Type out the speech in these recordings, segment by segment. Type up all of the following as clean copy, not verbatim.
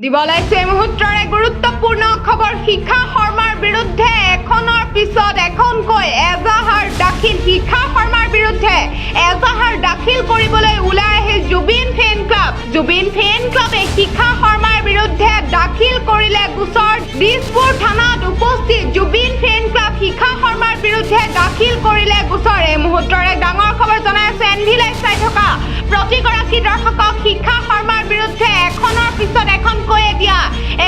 দিবলাইছে এই মুহূৰ্তৰ এক গুৰুত্বপূৰ্ণ খবৰ শিক্ষা শৰ্মাৰ বিৰুদ্ধে এখনৰ পিছত এখনকৈ এজাহাৰ দাখিল শিক্ষা শৰ্মাৰ বিৰুদ্ধে এজাহাৰ দাখিল কৰিবলৈ ওলাই আহে জুবিন ফেন ক্লাবে শিক্ষা শৰ্মাৰ বিৰুদ্ধে দাখিল কৰিলে গোচৰ দিছপুৰ থানাত উপস্থিত জুবিন ফেন ক্লাব শিক্ষা শৰ্মাৰ বিৰুদ্ধে দাখিল কৰিলে গোচৰ এই মুহূৰ্তৰ এক ডাঙৰ খবৰ জনাই আছে এনভি লাইভ চাই থকা প্ৰতিগৰাকী দৰ্শকক শিক্ষা শৰ্মাৰ বিৰুদ্ধে এখনৰ পিছত এখনকৈ দিয়া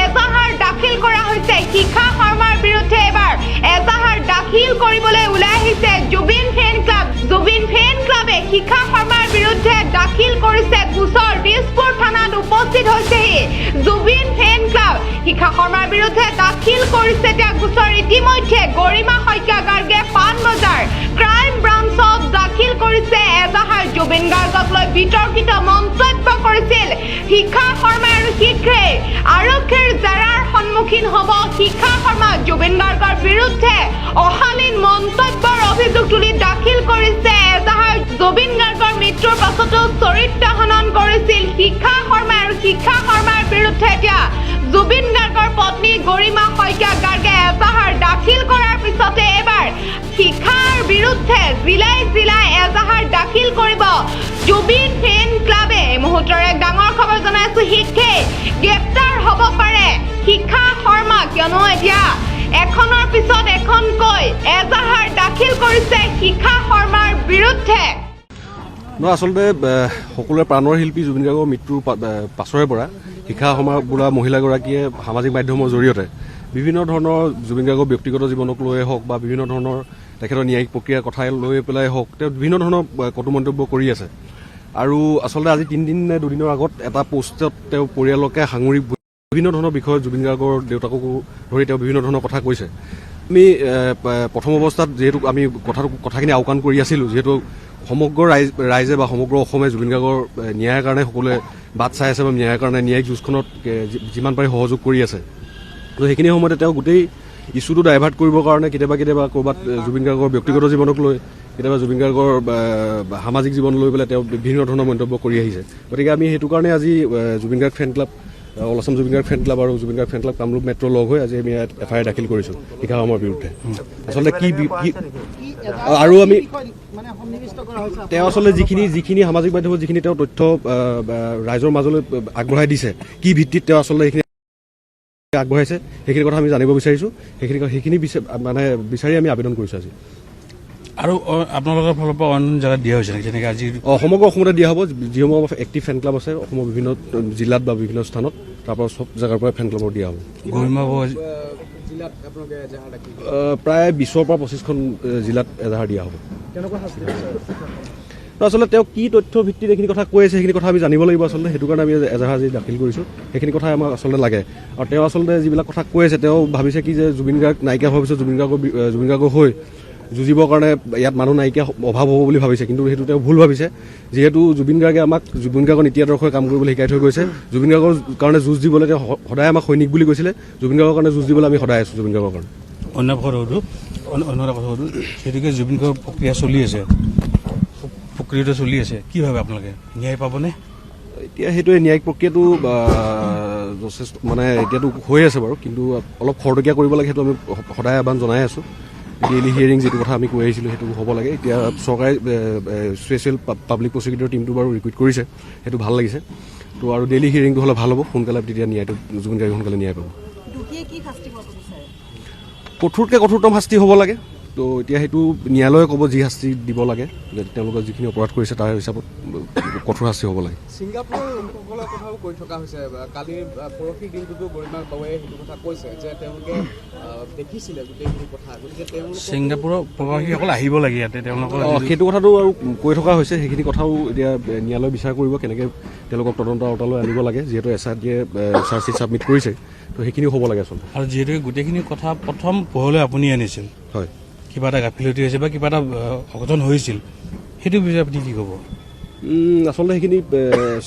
এজাহাৰ দাখিল কৰা হৈছে শিক্ষা শৰ্মাৰ বিৰুদ্ধে এবাৰ এজাহাৰ দাখিল কৰিবলৈ ওলাই আহিছে জুবিন ফেন ক্লাবে শিক্ষা শৰ্মাৰ বিৰুদ্ধে দাখিল কৰিছে গোচৰ দিছপুৰ থানাত উপস্থিত হৈছে জুবিন ফেন ক্লাব শিক্ষা শৰ্মাৰ বিৰুদ্ধে দাখিল কৰিছে এতিয়া গোচৰ ইতিমধ্যে গৰিমা শইকীয়া গাৰ্গে পাণবজাৰ ক্ৰাইম ব্ৰাঞ্চত দাখিল কৰিছে এজাহাৰ জুবিন গাৰ্গক লৈ বিতৰ্কিত মন্তব্য কৰিছিল শিক্ষা শৰ্মা আৰু শীঘ্ৰে আৰক্ষীৰ জেৰাৰ সন্মুখীন হ'ব শিক্ষা শৰ্মা জুবিন গাৰ্গৰ বিৰুদ্ধে অশালীন মন্তব্যৰ অভিযোগ তুলি দাখিল কৰিছে এজাহাৰ জুবিন গাৰ্গৰ মৃত্যুৰ পাছতো চৰিত্ৰ হনন কৰিছিল শিক্ষা শৰ্মা আৰু শিক্ষা শৰ্মাৰ বিৰুদ্ধে এতিয়া জুবিন গাৰ্গৰ পত্নী গৰিমা শইকীয়া গাৰ্গে এজাহাৰ দাখিল কৰাৰ পিছতে এবাৰ শিক্ষাৰ বিৰুদ্ধে জিলাই এজাহাৰ দাখিল কৰিব জুবিন ফেন ক্লাবে এই মুহূৰ্তৰ এক ডাঙৰ খবৰ জনাইছো শীঘ্ৰে গ্ৰেপ্তাৰ হ'ব পাৰে শিক্ষা শৰ্মা কিয়নো এতিয়া এখনৰ পিছত এখনকৈ এজাহাৰ দাখিল কৰিছে শিক্ষা শৰ্মাৰ বিৰুদ্ধে আচলতে সকলোৰে প্ৰাণৰ শিল্পী জুবিন গাৰ্গৰ মৃত্যুৰ পাছৰে পৰা শিক্ষা শৰ্মা বোলা মহিলাগৰাকীয়ে সামাজিক মাধ্যমৰ জৰিয়তে বিভিন্ন ধৰণৰ জুবিন গাৰ্গৰ ব্যক্তিগত জীৱনক লৈয়ে হওক বা বিভিন্ন ধৰণৰ তেখেতৰ ন্যায়িক প্ৰক্ৰিয়াৰ কথাই লৈ পেলাই হওক তেওঁ বিভিন্ন ধৰণৰ কটু মন্তব্য কৰি আছে আৰু আচলতে আজি 3 দিন নে 2 দিনৰ আগত এটা পোষ্টত তেওঁ পৰিয়ালকে সাঙুৰি বিভিন্ন ধৰণৰ বিষয়ত জুবিন গাৰ্গৰ দেউতাককো ধৰি তেওঁ বিভিন্ন ধৰণৰ কথা কৈছে আমি প্ৰথম অৱস্থাত যিহেতু আমি কথাখিনি আওকাণ কৰি আছিলোঁ যিহেতু সমগ্ৰ ৰাইজে বা সমগ্ৰ অসমে জুবিন গাৰ্গৰ ন্যায়ৰ কাৰণে সকলোৱে বাট চাই আছে বা ন্যায়ৰ কাৰণে ন্যায়িক যুঁজখনত যিমান পাৰি সহযোগ কৰি আছে তো সেইখিনি সময়তে তেওঁ গোটেই ইছ্যুটো ডাইভাৰ্ট কৰিবৰ কাৰণে কেতিয়াবা ক'ৰবাত জুবিন গাৰ্গৰ ব্যক্তিগত জীৱনক লৈ কেতিয়াবা জুবিন গাৰ্গৰ সামাজিক জীৱন লৈ পেলাই তেওঁ বিভিন্ন ধৰণৰ মন্তব্য কৰি আহিছে গতিকে আমি সেইটো কাৰণে আজি Zubeen Garg fan club all Assam Zubeen Garg fan club আৰু Zubeen Garg fan club Kamrup metro' লগ হৈ আজি আমি ইয়াত FIR দাখিল কৰিছোঁ শিক্ষা শৰ্মাৰ বিৰুদ্ধে আচলতে কি আৰু আমি তেওঁ আচলতে যিখিনি সামাজিক মাধ্যমত যিখিনি তেওঁ তথ্য ৰাইজৰ মাজলৈ আগবঢ়াই দিছে কি ভিত্তিত তেওঁ আচলতে সেইখিনি আগবঢ়াইছে সেইখিনি কথা আমি জানিব বিচাৰিছোঁ সেইখিনি মানে বিচাৰি আমি আবেদন কৰিছোঁ আজি আৰু আপোনালোকৰ ফালৰ পৰা অন্য জেগাত দিয়া হৈছে যেনেকৈ আজি সমগ্ৰ অসমতে দিয়া হ'ব যিসমূহ এক্টিভ ফেন ক্লাব আছে অসমৰ বিভিন্ন জিলাত বা বিভিন্ন স্থানত তাৰপৰা চব জেগাৰ পৰা ফেন ক্লাবৰ দিয়া হ'ব প্ৰায় 20ৰ পৰা 25খন জিলাত এজাহাৰ দিয়া হ'ব আচলতে তেওঁ কি তথ্য ভিত্তিত এইখিনি কথা কৈ আছে সেইখিনি কথা আমি জানিব লাগিব আচলতে সেইটো কাৰণে আমি এজাহাৰ আজি দাখিল কৰিছোঁ সেইখিনি কথাই আমাক আচলতে লাগে আৰু তেওঁ আচলতে যিবিলাক কথা কৈ আছে তেওঁ ভাবিছে কি যে জুবিন গাৰ্গ নাইকিয়া হোৱাৰ পিছত জুবিন গাৰ্গ হৈ যুঁজিবৰ কাৰণে ইয়াত মানুহ নাইকিয়া অভাৱ হ'ব বুলি ভাবিছে কিন্তু সেইটো তেওঁ ভুল ভাবিছে যিহেতু জুবিন গাৰ্গে আমাক জুবিন গাৰ্গৰ নীতি আদৰ্শই কাম কৰিবলৈ শিকাই থৈ গৈছে জুবিন গাৰ্গৰ কাৰণে যুঁজ দিবলৈ তেওঁ সদায় আমাক সৈনিক বুলি কৈছিলে জুবিন গাৰ্গৰ কাৰণে যুঁজ দিবলৈ আমি সদায় আছোঁ জুবিন গাৰ্গৰ কাৰণে অন্য এটা কথা সুধোঁ সেইটোকে জুবিন গাৰ্গৰ প্ৰক্ৰিয়া চলি আছে কি ভাবে আপোনালোকে ন্যায় পাবনে এতিয়া সেইটোৱে ন্যায়িক প্ৰক্ৰিয়াটো যথেষ্ট মানে এতিয়াতো হৈ আছে বাৰু কিন্তু অলপ খৰতকীয়া কৰিব লাগে সেইটো আমি সদায় আহ্বান জনাই আছোঁ ডেইলি হিয়াৰিং যিটো কথা আমি কৈ আহিছিলোঁ সেইটো হ'ব লাগে এতিয়া চৰকাৰে স্পেচিয়েল পাব্লিক প্ৰচিকিউটৰ টীমটো বাৰু ৰিক্ৰুইট কৰিছে সেইটো ভাল লাগিছে তো আৰু ডেইলি হিয়াৰিংটো হ'লে ভাল হ'ব সোনকালে তেতিয়া ন্যায়টো জুবিন গাৰ্গে সোনকালে ন্যায় পাব কঠোৰতকৈ কঠোৰতম শাস্তি হ'ব লাগে তো এতিয়া সেইটো ন্যায়ালয়ে ক'ব যি শাস্তি দিব লাগে তেওঁলোকে যিখিনি অপৰাধ কৰিছে তাৰ হিচাপত কঠোৰ শাস্তি হ'ব লাগে ছিংগাপুৰৰ লোকসকলৰ কথাও কৈ থকা হৈছে কালিৰ পৰহি দিনটোতো গৰিমা বাবুৱে সেইটো কথা কৈছে যে তেওঁলোকে দেখিছিলে গোটেইখিনি কথা গতিকে তেওঁলোকে ছিংগাপুৰৰ প্ৰবাসীসকল আহিব লাগে ইয়াতে তেওঁলোকৰ সেইটো কথাটো আৰু কৈ থকা হৈছে সেইখিনি কথাও এতিয়া ন্যায়ালয়ে বিচাৰ কৰিব কেনেকৈ তেওঁলোকক তদন্ত আওতালৈ আনিব লাগে যিহেতু SRTয়ে চাৰ্জশ্বিট ছাবমিট কৰিছে তো সেইখিনিও হ'ব লাগে আচলতে আৰু যিহেতু গোটেইখিনি কথা প্ৰথম পোহৰলৈ আপুনি আনিছিল হয় কিবা এটা গাফিলতি হৈছে বা কিবা এটা অঘটন হৈছিল সেইটো বিষয়ে আপুনি কি ক'ব আচলতে সেইখিনি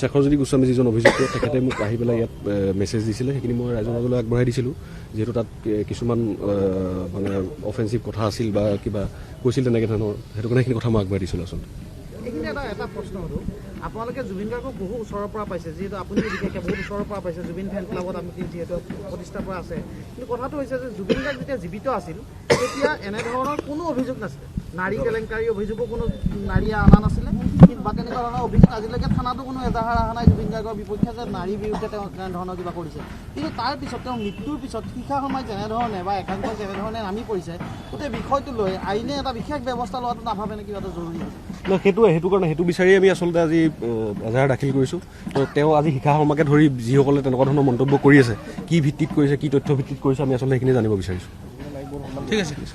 শেখৰজ্যোতি গোস্বামী যিজন অভিযুক্ত তেখেতে মোক আহি পেলাই ইয়াত মেছেজ দিছিলে সেইখিনি মই ৰাইজৰ মাজলৈ আগবঢ়াই দিছিলোঁ যিহেতু তাত কিছুমান মানে অফেন্সিভ কথা আছিল বা কিবা কৈছিল তেনেকৈ ধৰণৰ সেইটো কাৰণে সেইখিনি কথা মই আগবঢ়াই দিছিলোঁ আচলতে এটা প্ৰশ্ন আপোনালোকে জুবিন গাৰ্গক বহু ওচৰৰ পৰা পাইছে, যিহেতু আপুনি বিশেষকৈ বহুত ওচৰৰ পৰা পাইছে, জুবিন ফেন ক্লাবত আপুনি যিহেতু প্ৰতিষ্ঠাৰ পৰা আছে। কিন্তু কথাটো হৈছে যে জুবিন গাৰ্গ যেতিয়া জীৱিত আছিল তেতিয়া এনেধৰণৰ কোনো অভিযোগ নাছিলে, নাৰী কেলেংকাৰী অভিযোগো কোনো নাৰীয়ে অনা নাছিলে বা তেনেকুৱা ধৰণৰ অভিযোগ আজিলৈকে থানাতো কোনো এজাহাৰ অহা নাই জুবিন গাৰ্গৰ বিপক্ষে যে নাৰীৰ বিৰুদ্ধে তেওঁ তেনেধৰণৰ কিবা কৰিছে। কিন্তু তাৰ পিছত তেওঁৰ মৃত্যুৰ পিছত শিখা শৰ্মাই যেনেধৰণে বা একাংশই যেনেধৰণে নামি পৰিছে, গোটেই বিষয়টো লৈ আইনে এটা বিশেষ ব্যৱস্থা লোৱাটো নাভাবেনে কিবা এটা জৰুৰী? সেইটো কাৰণে সেইটো বিচাৰি আমি আচলতে আজি এজাহাৰ দাখিল কৰিছোঁ। তো তেওঁ আজি শিখা শৰ্মাকে ধৰি যিসকলে তেনেকুৱা ধৰণৰ মন্তব্য কৰি আছে, কি ভিত্তিত কৰিছে, কি তথ্য ভিত্তিত কৰিছে, আমি আচলতে সেইখিনি জানিব বিচাৰিছোঁ। ঠিক আছে।